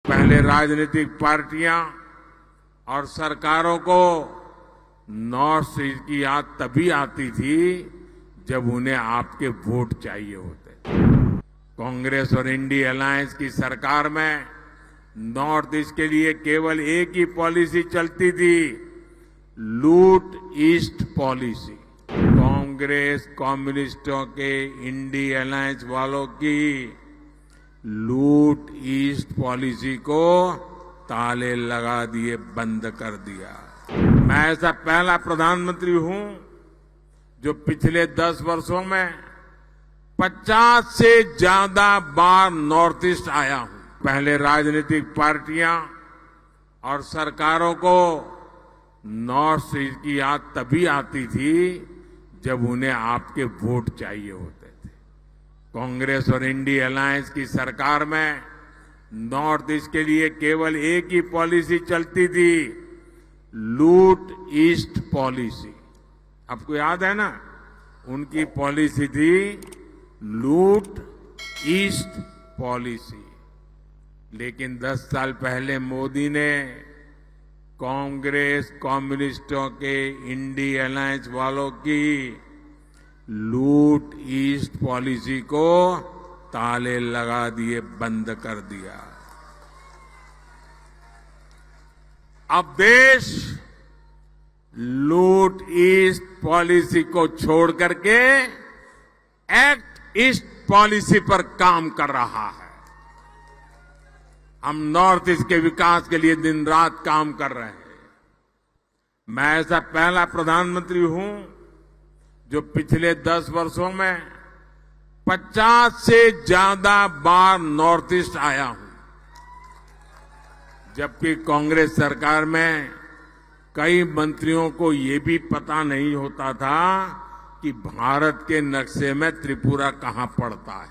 पहले राजनीतिक पार्टियां और सरकारों को नॉर्थ ईस्ट की याद तभी आती थी जब उन्हें आपके वोट चाहिए होते थे। कांग्रेस और इंडिया अलायंस की सरकार में नॉर्थ ईस्ट के लिए केवल एक ही पॉलिसी चलती थी, लूट ईस्ट पॉलिसी। कांग्रेस कम्युनिस्टों के इंडिया अलायंस वालों की लूट ईस्ट पॉलिसी को ताले लगा दिए, बंद कर दिया। मैं ऐसा पहला प्रधानमंत्री हूं जो पिछले 10 वर्षों में 50 से ज्यादा बार नॉर्थ ईस्ट आया हूं। पहले राजनीतिक पार्टियां और सरकारों को नॉर्थ ईस्ट की याद तभी आती थी जब उन्हें आपके वोट चाहिए होते थे। कांग्रेस और इंडिया अलायंस की सरकार में नॉर्थ ईस्ट के लिए केवल एक ही पॉलिसी चलती थी, लूट ईस्ट पॉलिसी। आपको याद है ना, उनकी पॉलिसी थी लूट ईस्ट पॉलिसी। लेकिन 10 साल पहले मोदी ने कांग्रेस कम्युनिस्टों के इंडिया अलायंस वालों की लूट ईस्ट पॉलिसी को ताले लगा दिए, बंद कर दिया। अब देश लूट ईस्ट पॉलिसी को छोड़ करके एक्ट ईस्ट पॉलिसी पर काम कर रहा है। हम नॉर्थ ईस्ट के विकास के लिए दिन रात काम कर रहे हैं। मैं ऐसा पहला प्रधानमंत्री हूं जो पिछले 10 वर्षों में 50 से ज्यादा बार नॉर्थ ईस्ट आया हूं, जबकि कांग्रेस सरकार में कई मंत्रियों को ये भी पता नहीं होता था कि भारत के नक्शे में त्रिपुरा कहां पड़ता है।